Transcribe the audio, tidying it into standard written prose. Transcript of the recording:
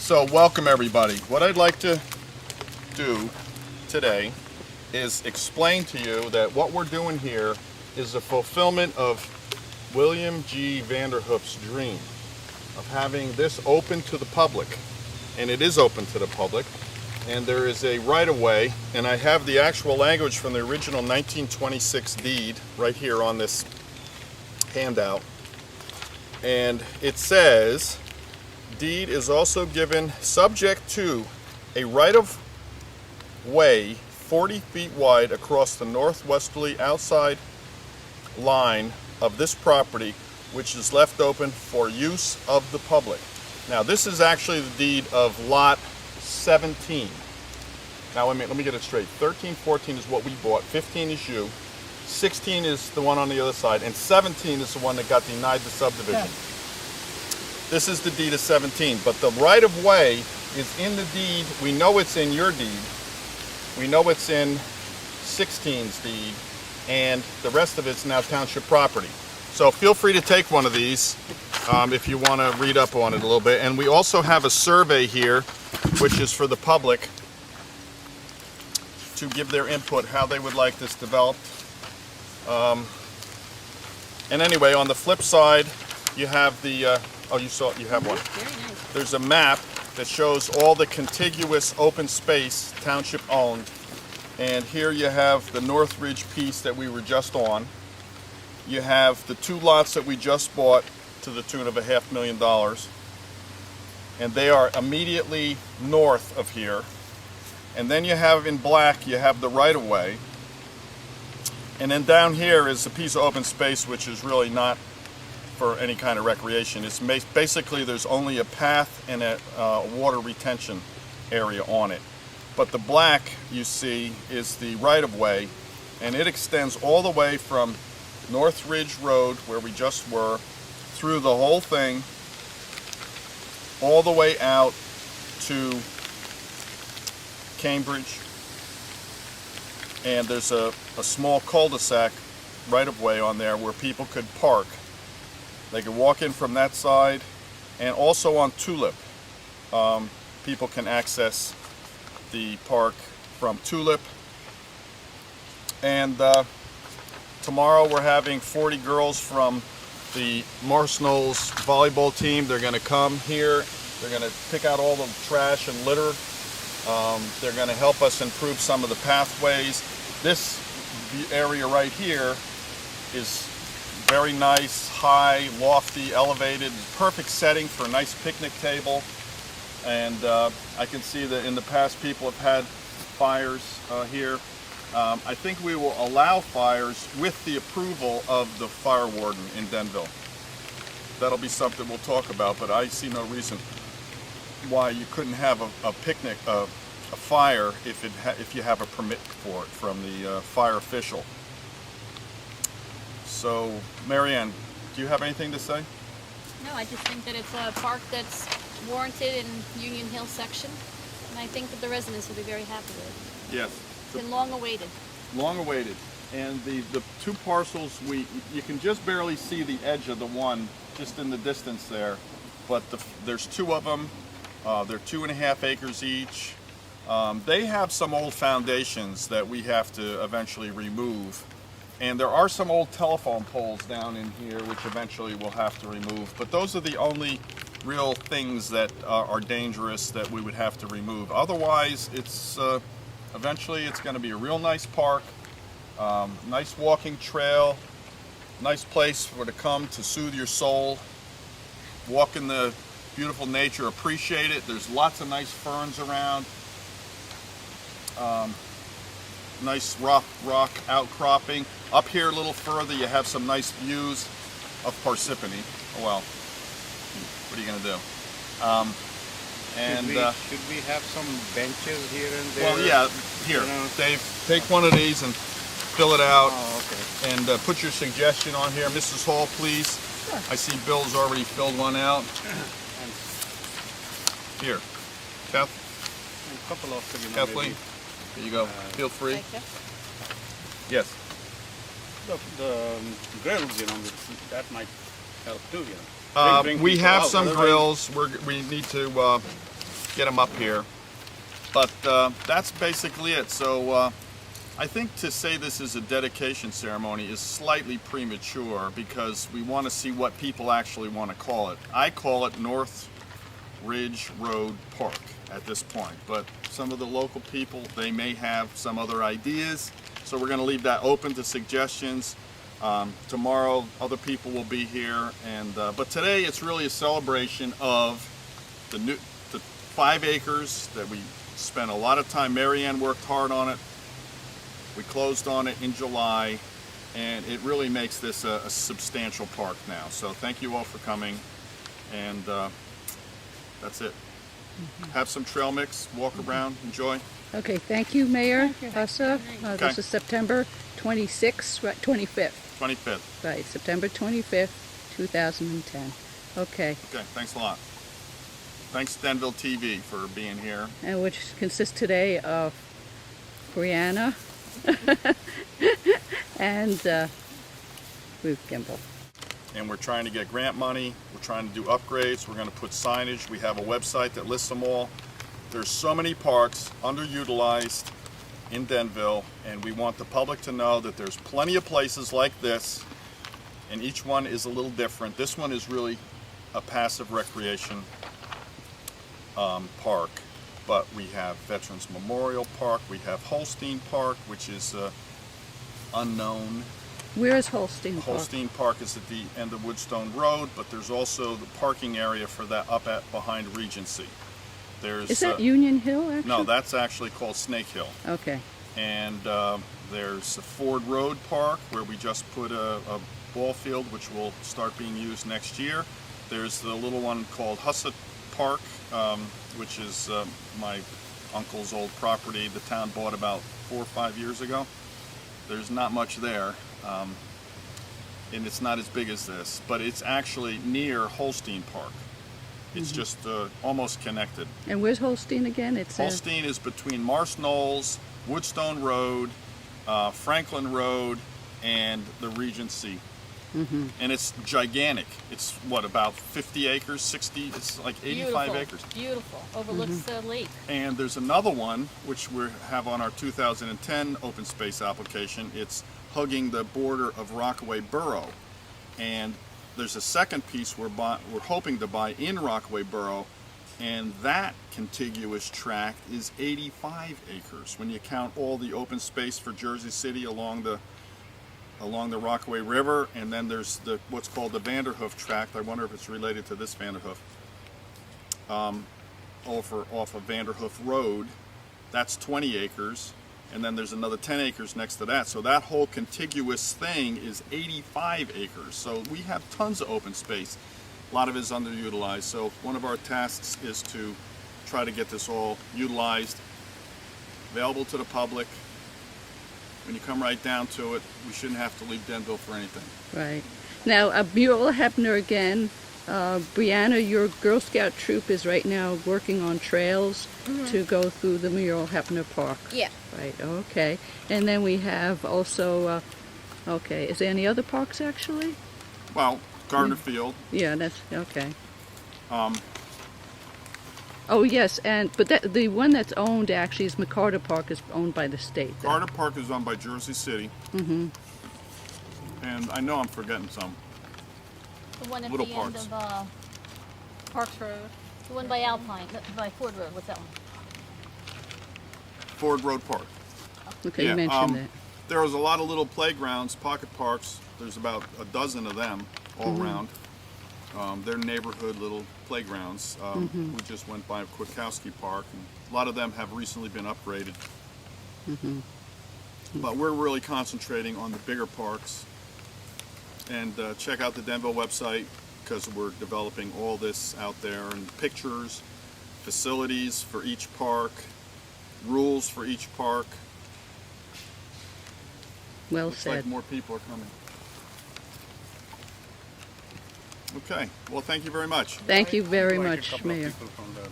So welcome everybody. What I'd like to do today is explain to you that what we're doing here is a fulfillment of William G. Vanderhoof's dream of having this open to the public. And it is open to the public. And there is a right-of-way, and I have the actual language from the original 1926 deed right here on this handout. And it says, deed is also given subject to a right-of-way 40 feet wide across the northwesterly outside line of this property, which is left open for use of the public. Now this is actually the deed of lot 17. Now let me get it straight. 13, 14 is what we bought, 15 is you, 16 is the one on the other side, and 17 is the one that got denied the subdivision. Yeah. This is the deed of 17, but the right-of-way is in the deed. We know it's in your deed. We know it's in 16's deed, and the rest of it's now township property. So feel free to take one of these if you want to read up on it a little bit. And we also have a survey here, which is for the public to give their input, how they would like this developed. And anyway, on the flip side, you have the, oh, you have one. Very nice. There's a map that shows all the contiguous open space township owned. And here you have the North Ridge piece that we were just on. You have the two lots that we just bought to the tune of $500,000. And they are immediately north of here. And then you have in black, you have the right-of-way. And then down here is a piece of open space which is really not for any kind of recreation. It's basically there's only a path and a water retention area on it. But the black you see is the right-of-way, and it extends all the way from North Ridge Road, where we just were, through the whole thing, all the way out to Cambridge. And there's a small cul-de-sac right-of-way on there where people could park. They can walk in from that side, and also on Tulip. People can access the park from Tulip. And tomorrow we're having 40 girls from the Morris Knolls volleyball team. They're going to come here. They're going to pick out all the trash and litter. They're going to help us improve some of the pathways. This area right here is very nice, high, lofty, elevated, perfect setting for a nice picnic table. And I can see that in the past people have had fires here. I think we will allow fires with the approval of the fire warden in Denville. That'll be something we'll talk about, but I see no reason why you couldn't have a picnic, a fire, if you have a permit for it from the fire official. So, Marianne, do you have anything to say? No, I just think that it's a park that's warranted in Union Hill section, and I think that the residents will be very happy with it. Yes. It's been long awaited. Long awaited. And the two parcels, you can just barely see the edge of the one just in the distance there, but there's two of them. They're 2.5 acres each. They have some old foundations that we have to eventually remove. And there are some old telephone poles down in here which eventually we'll have to remove. But those are the only real things that are dangerous that we would have to remove. Otherwise, it's eventually it's going to be a real nice park, nice walking trail, nice place for to come to soothe your soul, walk in the beautiful nature, appreciate it. There's lots of nice ferns around. Nice rock outcropping. Up here a little further you have some nice views of Parsippany. Oh well, what are you going to do? Should we have some benches here and there? Well, yeah, here, you know? Dave, take one of these and fill it out. Oh, okay. And put your suggestion on here. Mrs. Hall, please. Sure. I see Bill's already filled one out. Here, A couple of, Kathleen. maybe. Here you go. Feel free. Thank you. Yes. The grills, that might help too, We have some grills. We need to get them up here. But that's basically it. So I think to say this is a dedication ceremony is slightly premature because we want to see what people actually want to call it. I call it North Ridge Road Park at this point, but some of the local people, they may have some other ideas, so we're going to leave that open to suggestions. Tomorrow other people will be here, and but today it's really a celebration of the 5 acres that we spent a lot of time. Mary Ann worked hard on it. We closed on it in July, and it really makes this a substantial park now. So thank you all for coming, and that's it. Have some trail mix, walk around, enjoy. Okay, thank you, Mayor Hussa. Okay. This is September 26th, right, 25th. 25th. Right, September 25th, 2010. Okay, Okay, thanks a lot. Thanks Denville TV for being here. and which consists today of Brianna and Ruth Gimbel. And we're trying to get grant money. We're trying to do upgrades. We're going to put signage. We have a website that lists them all. There's so many parks underutilized in Denville, and we want the public to know that there's plenty of places like this, and each one is a little different. This one is really a passive recreation park, but we have Veterans Memorial Park. We have Holstein Park, which is unknown. Where is Holstein Park? Holstein Park is at the end of Woodstone Road, but there's also the parking area for that up at behind Regency. There's Is that Union Hill, actually? no, that's actually called Snake Hill. Okay. And there's a Ford Road Park where we just put a ball field, which will start being used next year. There's the little one called Hussett Park, which is my uncle's old property. The town bought about 4 or 5 years ago. There's not much there. And it's not as big as this, but it's actually near Holstein Park. It's just almost connected. And where's Holstein again? It's Holstein is between Marsh Knolls, Woodstone Road, Franklin Road, and the Regency. And it's gigantic. It's what, about 50 acres, 60, it's like 85 acres. Beautiful. Overlooks the lake. And there's another one, which we have on our 2010 open space application. It's hugging the border of Rockaway Borough. And there's a second piece we're hoping to buy in Rockaway Borough, and that contiguous tract is 85 acres when you count all the open space for Jersey City along the Rockaway River, and then there's what's called the Vanderhoof tract. I wonder if it's related to this Vanderhoof. Off of Vanderhoof Road, that's 20 acres, and then there's another 10 acres next to that. So that whole contiguous thing is 85 acres. So we have tons of open space. A lot of it is underutilized. So one of our tasks is to try to get this all utilized, available to the public. When you come right down to it, we shouldn't have to leave Denville for anything. right. Now, Muriel Hepner again. Brianna, your Girl Scout troop is right now working on trails to go through the Muriel Hepner Park. Yeah. Right, okay. And then we have also, okay, is there any other parks actually? Well, Gardner Field. Yeah, that's, okay. Oh, yes, but the one that's owned actually is McCarter Park is owned by the state. Gardner Park is owned by Jersey City. And I know I'm forgetting some. The one at Little the parks. end of Parks Road. The one by Alpine, by Ford Road. What's that one? Ford Road Park. Okay, Yeah, you mentioned that. There was a lot of little playgrounds, pocket parks. There's about a dozen of them all around. They're neighborhood little playgrounds. We just went by Kwiatkowski Park, and a lot of them have recently been upgraded. But we're really concentrating on the bigger parks. And check out the Denville website because we're developing all this out there, and pictures, facilities for each park, rules for each park. Well Looks said. like more people are coming. Okay, well, thank you very much. Thank you very Invite a much, couple of Mayor. people from the